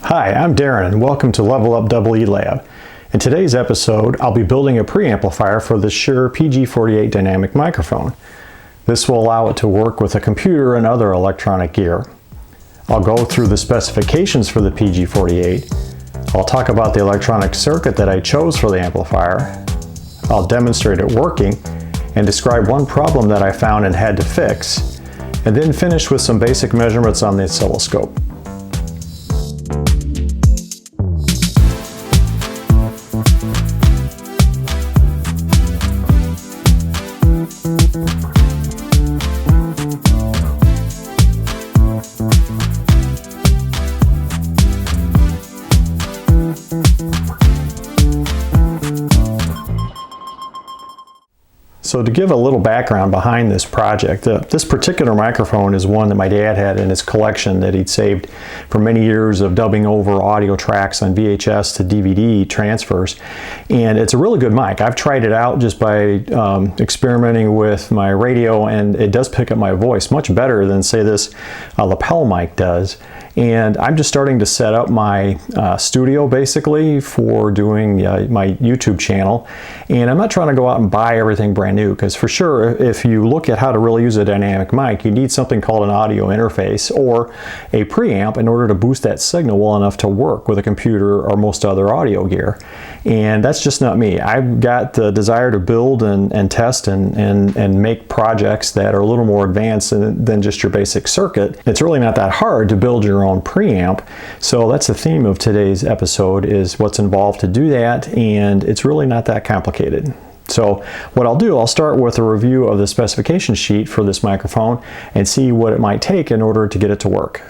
Hi, I'm Darren and welcome to Level Up EE Lab. In today's episode, I'll be building a preamplifier for the Shure PG48 dynamic microphone. This will allow it to work with a computer and other electronic gear. I'll go through the specifications for the PG48. I'll talk about the electronic circuit that I chose for the amplifier. I'll demonstrate it working and describe one problem that I found and had to fix, and then finish with some basic measurements on the oscilloscope. So to give a little background behind this project, this particular microphone is one that my dad had in his collection that he'd saved for many years of dubbing over audio tracks on VHS to DVD transfers. And it's a really good mic. I've tried it out just by experimenting with my radio, and it does pick up my voice much better than, say, this lapel mic does. And I'm just starting to set up my studio basically for doing my YouTube channel. And I'm not trying to go out and buy everything brand new, because for sure, if you look at how to really use a dynamic mic, you need something called an audio interface or a preamp in order to boost that signal well enough to work with a computer or most other audio gear. And that's just not me. I've got the desire to build and test and make projects that are a little more advanced than just your basic circuit. It's really not that hard to build your own preamp. So that's the theme of today's episode, is what's involved to do that, and it's really not that complicated. So what I'll do, I'll start with a review of the specification sheet for this microphone and see what it might take in order to get it to work.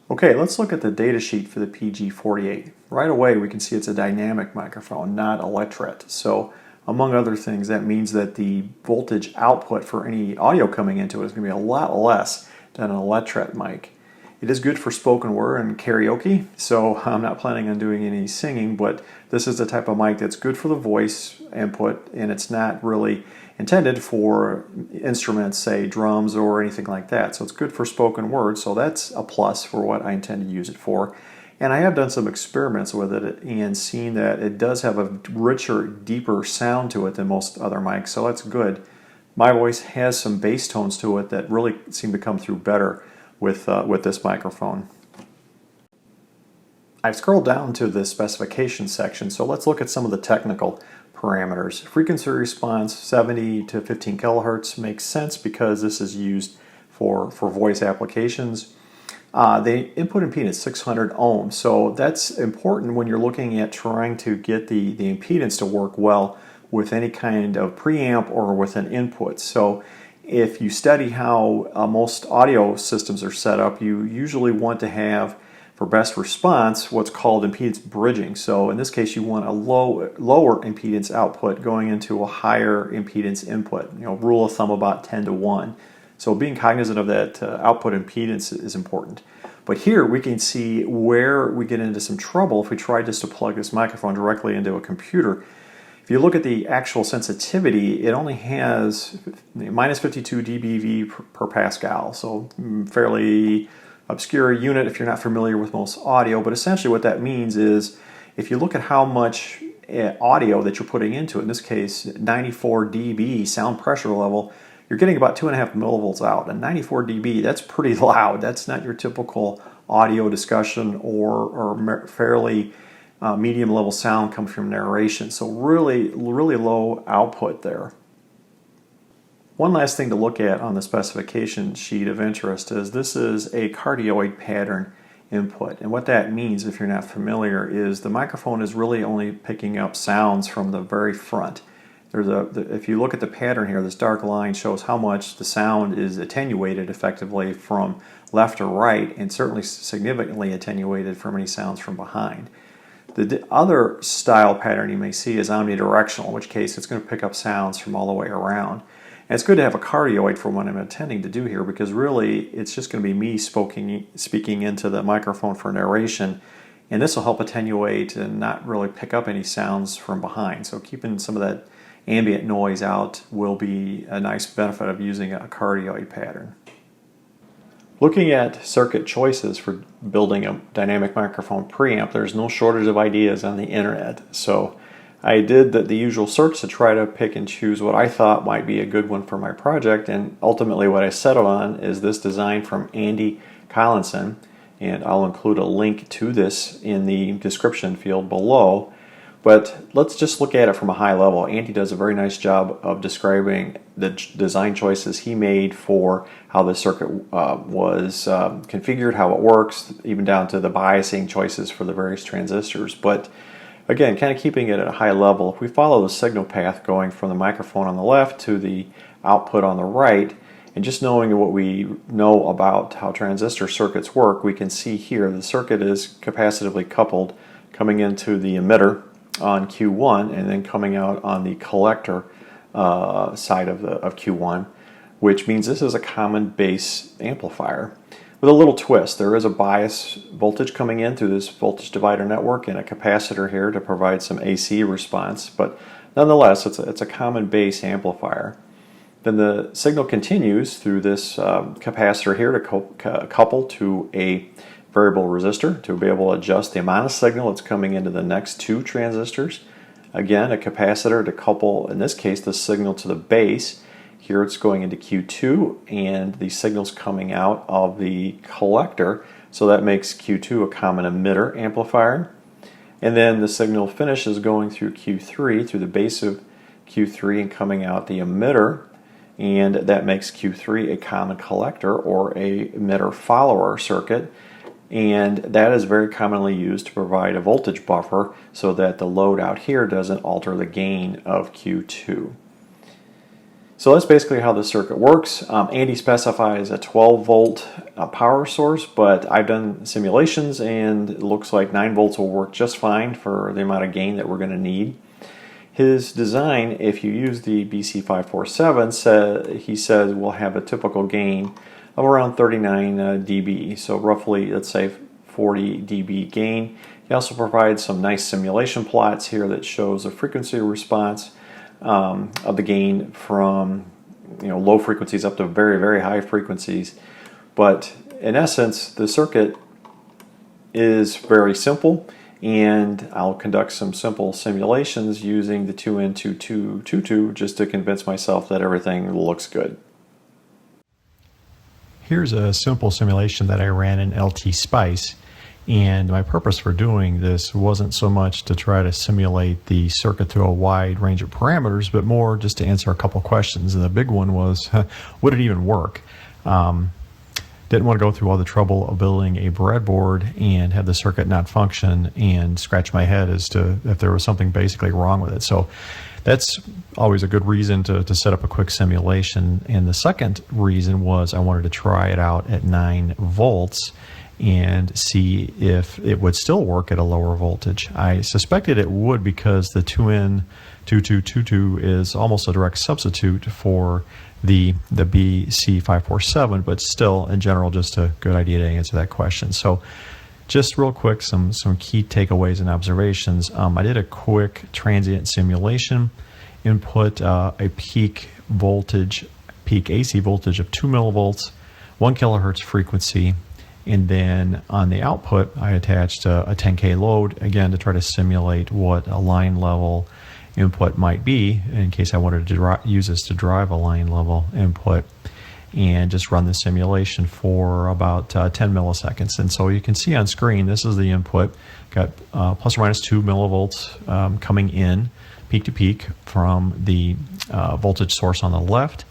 Okay, let's look at the data sheet for the PG48. Right away we can see it's a dynamic microphone, not a LETRET. So among other things, that means that the voltage output for any audio coming into it is going to be a lot less than a LETRET mic. It is good for spoken word and karaoke, so I'm not planning on doing any singing, but this is the type of mic that's good for the voice input, and it's not really intended for instruments, say drums or anything like that. So it's good for spoken word, so that's a plus for what I intend to use it for. And I have done some experiments with it and seen that it does have a richer, deeper sound to it than most other mics, so that's good. My voice has some bass tones to it that really seem to come through better with this microphone. I've scrolled down to the specifications section, so let's look at some of the technical parameters. Frequency response 70 to 15 kilohertz makes sense because this is used for voice applications. The input impedance 600 ohms, so that's important when you're looking at trying to get the impedance to work well with any kind of preamp or with an input. So if you study how most audio systems are set up, you usually want to have, for best response, what's called impedance bridging. So in this case, you want a lower impedance output going into a higher impedance input. Rule of thumb about 10 to 1. So being cognizant of that output impedance is important. But here we can see where we get into some trouble if we try just to plug this microphone directly into a computer. If you look at the actual sensitivity, it only has minus 52 dBV per Pascal, so fairly obscure unit if you're not familiar with most audio, but essentially what that means is if you look at how much audio that you're putting into it, in this case 94 dB sound pressure level, you're getting about 2.5 millivolts out, and 94 dB, that's pretty loud. That's not your typical audio discussion or fairly medium level sound comes from narration, so really low output there. One last thing to look at on the specification sheet of interest is this is a cardioid pattern input, and what that means, if you're not familiar, is the microphone is really only picking up sounds from the very front. If you look at the pattern here, this dark line shows how much the sound is attenuated effectively from left or right, and certainly significantly attenuated from any sounds from behind. The other style pattern you may see is omnidirectional, in which case it's going to pick up sounds from all the way around. And it's good to have a cardioid for what I'm intending to do here, because really it's just going to be me speaking into the microphone for narration, and this will help attenuate and not really pick up any sounds from behind. So keeping some of that ambient noise out will be a nice benefit of using a cardioid pattern. Looking at circuit choices for building a dynamic microphone preamp, there's no shortage of ideas on the internet. So I did the usual search to try to pick and choose what I thought might be a good one for my project, and ultimately what I settled on is this design from Andy Collinson, and I'll include a link to this in the description field below. But let's just look at it from a high level. Andy does a very nice job of describing the design choices he made for how the circuit was configured, how it works, even down to the biasing choices for the various transistors. But again, kind of keeping it at a high level, if we follow the signal path going from the microphone on the left to the output on the right, and just knowing what we know about how transistor circuits work, we can see here the circuit is capacitively coupled coming into the emitter on Q1 and then coming out on the collector side of Q1, which means this is a common base amplifier with a little twist. There is a bias voltage coming in through this voltage divider network and a capacitor here to provide some AC response, but nonetheless it's a common base amplifier. Then the signal continues through this capacitor here to couple to a variable resistor to be able to adjust the amount of signal that's coming into the next two transistors. Again, a capacitor to couple, in this case, the signal to the base. Here it's going into Q2 and the signal's coming out of the collector, so that makes Q2 a common emitter amplifier. And then the signal finishes going through Q3, through the base of Q3 and coming out the emitter, and that makes Q3 a common collector or a emitter follower circuit. And that is very commonly used to provide a voltage buffer so that the load out here doesn't alter the gain of Q2. So that's basically how the circuit works. Andy specifies a 12 volt power source, but I've done simulations and it looks like 9 volts will work just fine for the amount of gain that we're going to need. His design, if you use the BC547, he says will have a typical gain of around 39 dB, so roughly, let's say 40 dB gain. He also provides some nice simulation plots here that shows the frequency response of the gain from low frequencies up to very, very high frequencies. But in essence, the circuit is very simple, and I'll conduct some simple simulations using the 2N2222 just to convince myself that everything looks good. Here's a simple simulation that I ran in LT Spice, and my purpose for doing this wasn't so much to try to simulate the circuit through a wide range of parameters, but more just to answer a couple questions. And the big one was, would it even work? Didn't want to go through all the trouble of building a breadboard and have the circuit not function and scratch my head as to if there was something basically wrong with it. So that's always a good reason to set up a quick simulation. And the second reason was I wanted to try it out at 9 volts and see if it would still work at a lower voltage. I suspected it would because the 2N2222 is almost a direct substitute for the BC547, but still, in general, just a good idea to answer that question. So just real quick, some key takeaways and observations. I did a quick transient simulation, input a peak AC voltage of 2 millivolts, 1 kilohertz frequency, and then on the output I attached a 10K load, again to try to simulate what a line level input might be in case I wanted to use this to drive a line level input, and just run the simulation for about 10 milliseconds. And so you can see on screen, this is the input, got plus or minus 2 millivolts coming in peak to peak from the voltage source on the left.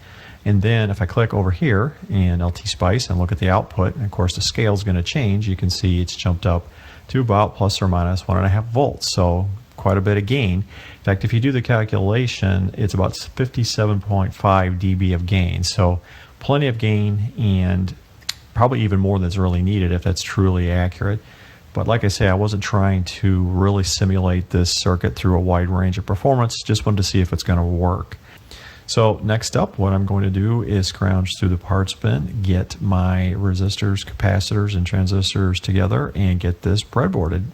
And then if I click over here in LT Spice and look at the output, and of course the scale is going to change, you can see it's jumped up to about plus or minus 1.5 volts. So quite a bit of gain. In fact, if you do the calculation, it's about 57.5 dB of gain. So plenty of gain, and probably even more that's really needed if that's truly accurate. But like I say, I wasn't trying to really simulate this circuit through a wide range of performance, just wanted to see if it's going to work. So next up, what I'm going to do is scrounge through the parts bin, get my resistors, capacitors, and transistors together, and get this breadboarded.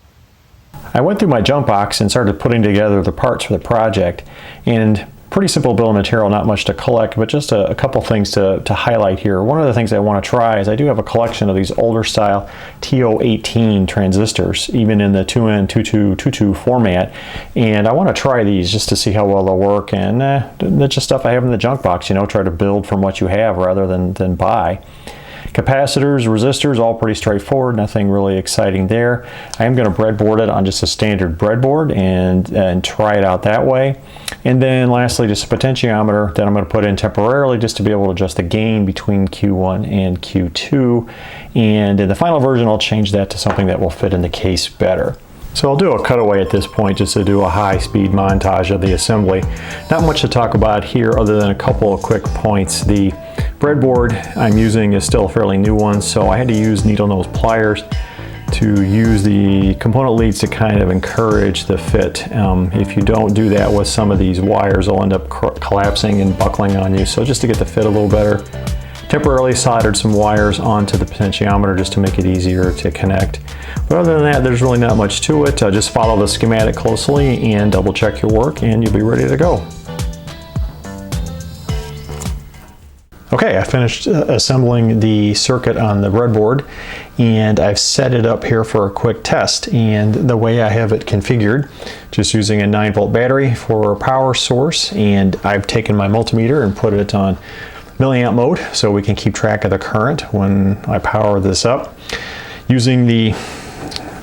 I went through my jump box and started putting together the parts for the project, and pretty simple bill of material, not much to collect, but just a couple things to highlight here. One of the things I want to try is I do have a collection of these older style TO18 transistors, even in the 2N2222 format, and I want to try these just to see how well they'll work, and that's just stuff I have in the junk box, you know, try to build from what you have rather than buy. Capacitors, resistors, all pretty straightforward, nothing really exciting there. I am going to breadboard it on just a standard breadboard and try it out that way. And then lastly, just a potentiometer that I'm going to put in temporarily just to be able to adjust the gain between Q1 and Q2. And in the final version, I'll change that to something that will fit in the case better. So I'll do a cutaway at this point just to do a high-speed montage of the assembly. Not much to talk about here other than a couple of quick points. The breadboard I'm using is still a fairly new one, so I had to use needle nose pliers to use the component leads to kind of encourage the fit. If you don't do that with some of these wires, they'll end up collapsing and buckling on you. So just to get the fit a little better, temporarily soldered some wires onto the potentiometer just to make it easier to connect. But other than that, there's really not much to it. Just follow the schematic closely and double check your work and you'll be ready to go. Okay, I finished assembling the circuit on the breadboard and I've set it up here for a quick test. And the way I have it configured, just using a 9-volt battery for a power source, and I've taken my multimeter and put it on milliamp mode so we can keep track of the current when I power this up. Using the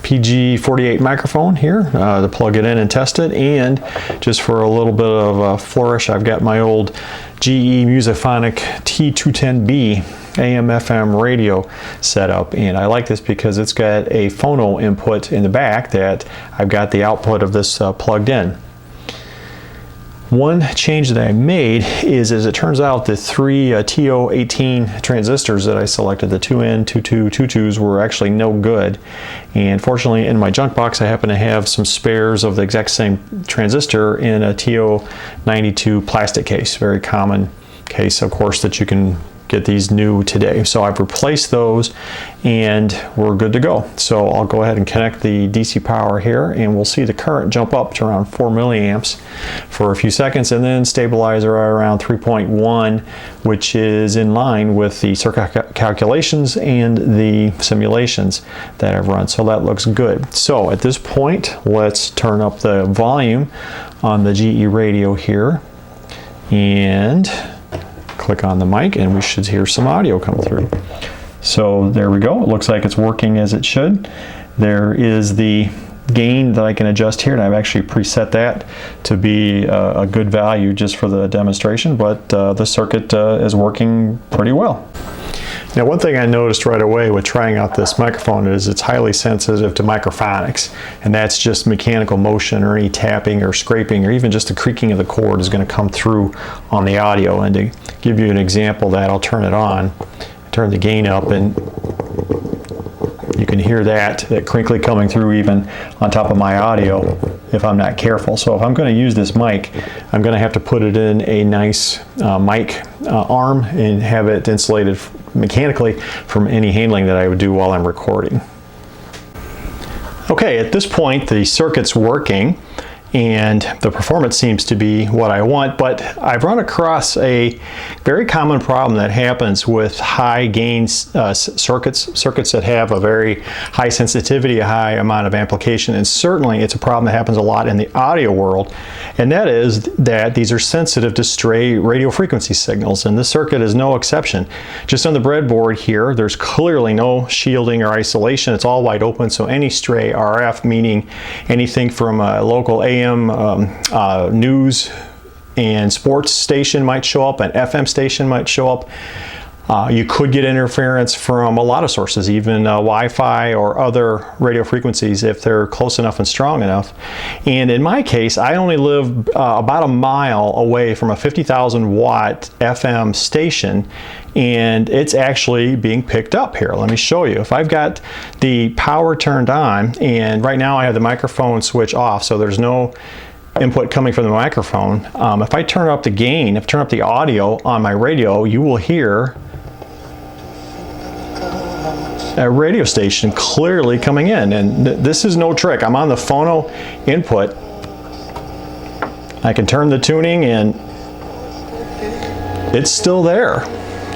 PG48 microphone here to plug it in and test it, and just for a little bit of a flourish, I've got my old GE Musiphonic T210B AM/FM radio set up, and I like this because it's got a phono input in the back that I've got the output of this plugged in. One change that I made is, as it turns out, the three TO18 transistors that I selected, the 2N2222s, were actually no good. And fortunately, in my junk box, I happen to have some spares of the exact same transistor in a TO92 plastic case. Very common case, of course, that you can get these new today. So I've replaced those and we're good to go. So I'll go ahead and connect the DC power here and we'll see the current jump up to around 4 milliamps for a few seconds and then stabilize right around 3.1, which is in line with the circuit calculations and the simulations that I've run. So that looks good. So at this point, let's turn up the volume on the GE radio here and click on the mic and we should hear some audio come through. So there we go. It looks like it's working as it should. There is the gain that I can adjust here, and I've actually preset that to be a good value just for the demonstration, but the circuit is working pretty well. Now, one thing I noticed right away with trying out this microphone is it's highly sensitive to microphonics, and that's just mechanical motion or any tapping or scraping or even just the creaking of the cord is going to come through on the audio. And to give you an example of that, I'll turn it on, turn the gain up, and you can hear that crinkly coming through even on top of my audio if I'm not careful. So if I'm going to use this mic, I'm going to have to put it in a nice mic arm and have it insulated mechanically from any handling that I would do while I'm recording. Okay, at this point the circuit's working and the performance seems to be what I want, but I've run across a very common problem that happens with high gain circuits that have a very high sensitivity, a high amount of amplification, and certainly it's a problem that happens a lot in the audio world, and that is that these are sensitive to stray radio frequency signals, and this circuit is no exception. Just on the breadboard here, there's clearly no shielding or isolation. It's all wide open, so any stray RF, meaning anything from a local AM news and sports station might show up, an FM station might show up. You could get interference from a lot of sources, even Wi-Fi or other radio frequencies if they're close enough and strong enough. And in my case, I only live about a mile away from a 50,000 watt FM station, and it's actually being picked up here. Let me show you. If I've got the power turned on, and right now I have the microphone switch off, so there's no input coming from the microphone. If I turn up the gain, if I turn up the audio on my radio, you will hear a radio station clearly coming in, and this is no trick. I'm on the phono input. I can turn the tuning and it's still there.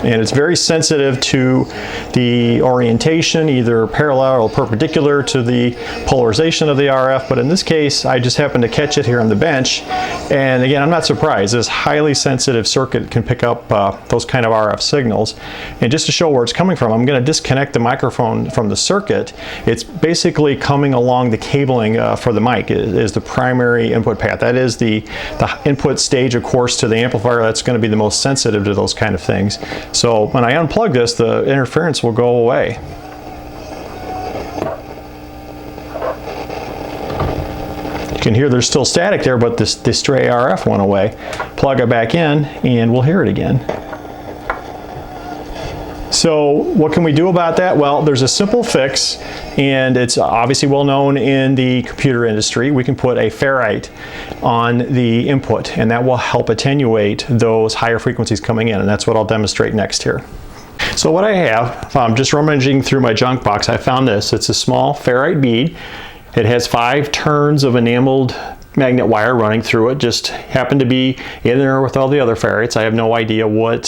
And it's very sensitive to the orientation, either parallel or perpendicular to the polarization of the RF. But in this case, I just happened to catch it here on the bench. And again, I'm not surprised. This highly sensitive circuit can pick up those kind of RF signals. And just to show where it's coming from, I'm going to disconnect the microphone from the circuit. It's basically coming along the cabling for the mic is the primary input path. That is the input stage, of course, to the amplifier. That's going to be the most sensitive to those kind of things. So when I unplug this, the interference will go away. You can hear there's still static there, but the stray RF went away. Plug it back in and we'll hear it again. So what can we do about that? Well, there's a simple fix, and it's obviously well known in the computer industry. We can put a ferrite on the input, and that will help attenuate those higher frequencies coming in, and that's what I'll demonstrate next here. So what I have, I'm just rummaging through my junk box, I found this. It's a small ferrite bead. It has 5 turns of enameled magnet wire running through it. Just happened to be in there with all the other ferrites. I have no idea what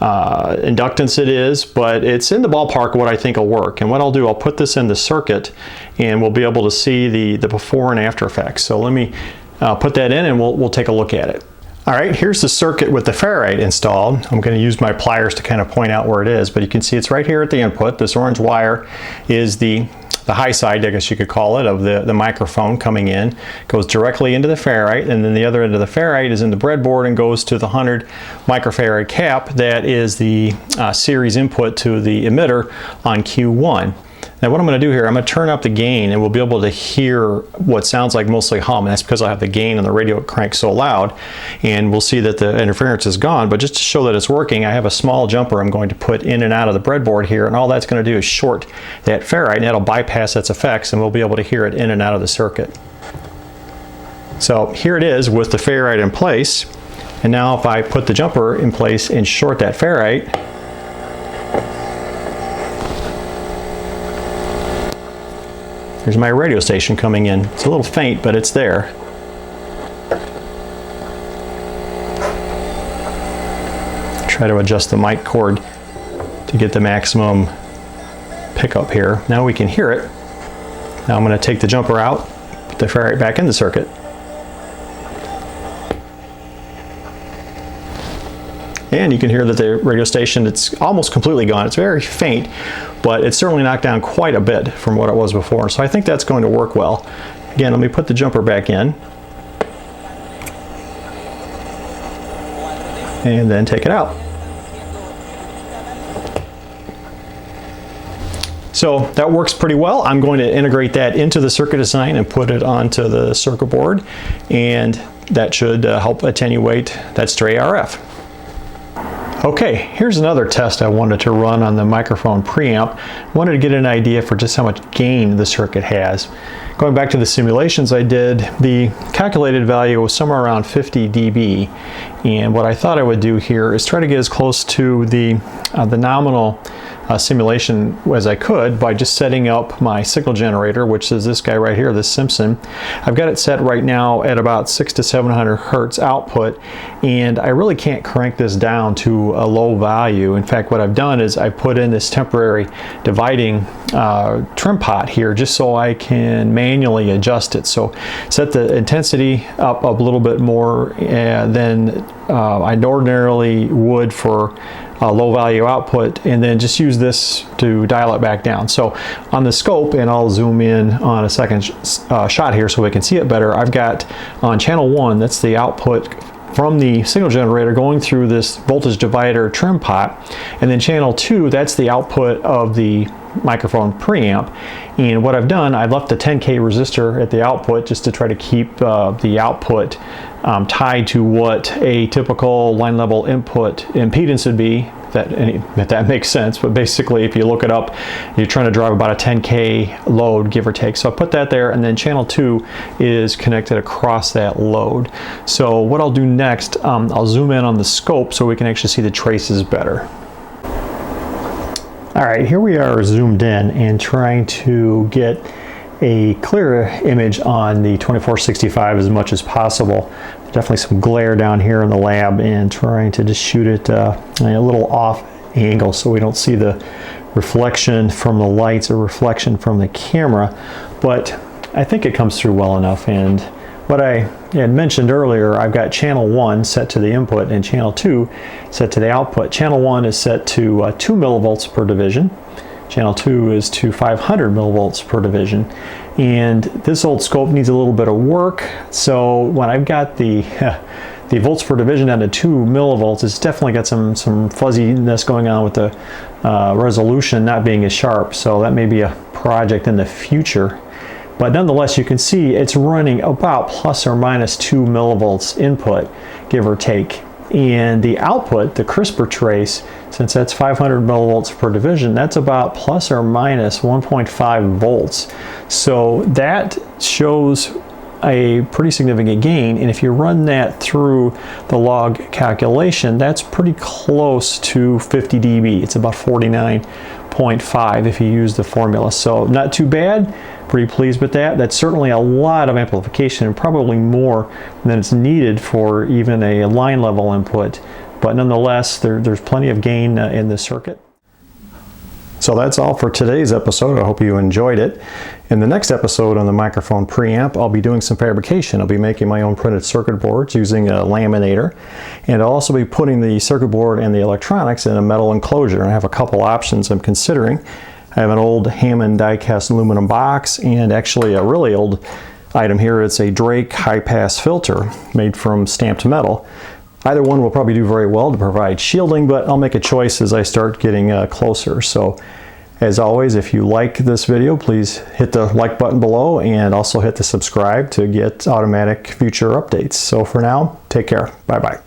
inductance it is, but it's in the ballpark of what I think will work. And what I'll do, I'll put this in the circuit and we'll be able to see the before and after effects. So let me put that in and we'll take a look at it. All right, here's the circuit with the ferrite installed. I'm going to use my pliers to kind of point out where it is, but you can see it's right here at the input. This orange wire is the high side, I guess you could call it, of the microphone coming in. Goes directly into the ferrite, and then the other end of the ferrite is in the breadboard and goes to the 100 microfarad cap. That is the series input to the emitter on Q1. Now what I'm going to do here, I'm going to turn up the gain and we'll be able to hear what sounds like mostly hum, and that's because I have the gain on the radio cranked so loud, and we'll see that the interference is gone. But just to show that it's working, I have a small jumper I'm going to put in and out of the breadboard here, and all that's going to do is short that ferrite, and that'll bypass its effects, and we'll be able to hear it in and out of the circuit. So here it is with the ferrite in place, and now if I put the jumper in place and short that ferrite, here's my radio station coming in. It's a little faint, but it's there. Try to adjust the mic cord to get the maximum pickup here. Now we can hear it. Now I'm going to take the jumper out, put the ferrite back in the circuit. And you can hear that the radio station, it's almost completely gone. It's very faint, but it's certainly knocked down quite a bit from what it was before. So I think that's going to work well. Again, let me put the jumper back in. And then take it out. So that works pretty well. I'm going to integrate that into the circuit design and put it onto the circuit board. And that should help attenuate that stray RF. Okay, here's another test I wanted to run on the microphone preamp. I wanted to get an idea for just how much gain the circuit has. Going back to the simulations I did, the calculated value was somewhere around 50 dB. And what I thought I would do here is try to get as close to the nominal simulation as I could by just setting up my signal generator, which is this guy right here, this Simpson. I've got it set right now at about 600 to 700 hertz output, and I really can't crank this down to a low value. In fact, what I've done is I put in this temporary dividing trim pot here just so I can manually adjust it. So set the intensity up a little bit more than I ordinarily would for low value output, and then just use this to dial it back down. So on the scope, and I'll zoom in on a second shot here so we can see it better, I've got on channel 1, that's the output from the signal generator going through this voltage divider trim pot, and then channel 2, that's the output of the microphone preamp. And what I've done, I've left a 10K resistor at the output just to try to keep the output tied to what a typical line level input impedance would be, if that makes sense. But basically, if you look it up, you're trying to drive about a 10K load, give or take. So I put that there, and then channel 2 is connected across that load. So what I'll do next, I'll zoom in on the scope so we can actually see the traces better. All right, here we are zoomed in and trying to get a clearer image on the 2465 as much as possible. definitely some glare down here in the lab, and trying to just shoot it a little off angle so we don't see the reflection from the lights or reflection from the camera. But I think it comes through well enough. And what I had mentioned earlier, I've got channel 1 set to the input and channel 2 set to the output. Channel 1 is set to 2 millivolts per division. Channel 2 is to 500 millivolts per division. And this old scope needs a little bit of work. So when I've got the volts per division down to 2 millivolts, it's definitely got some fuzziness going on with the resolution not being as sharp. So that may be a project in the future. But nonetheless, you can see it's running about plus or minus 2 millivolts input, give or take. And the output, the CRISPR trace, since that's 500 millivolts per division, that's about plus or minus 1.5 volts. So that shows a pretty significant gain. And if you run that through the log calculation, that's pretty close to 50 dB. It's about 49.5 if you use the formula. So not too bad. Pretty pleased with that. That's certainly a lot of amplification, and probably more than it's needed for even a line level input. But nonetheless, there's plenty of gain in this circuit. So that's all for today's episode. I hope you enjoyed it. In the next episode on the microphone preamp, I'll be doing some fabrication. I'll be making my own printed circuit boards using a laminator, and I'll also be putting the circuit board and the electronics in a metal enclosure. I have a couple options I'm considering. I have an old Hammond die-cast aluminum box, and actually a really old item here. It's a Drake high-pass filter made from stamped metal. Either one will probably do very well to provide shielding, but I'll make a choice as I start getting closer. So as always, if you like this video, please hit the like button below, and also hit the subscribe to get automatic future updates. So for now, take care. Bye-bye.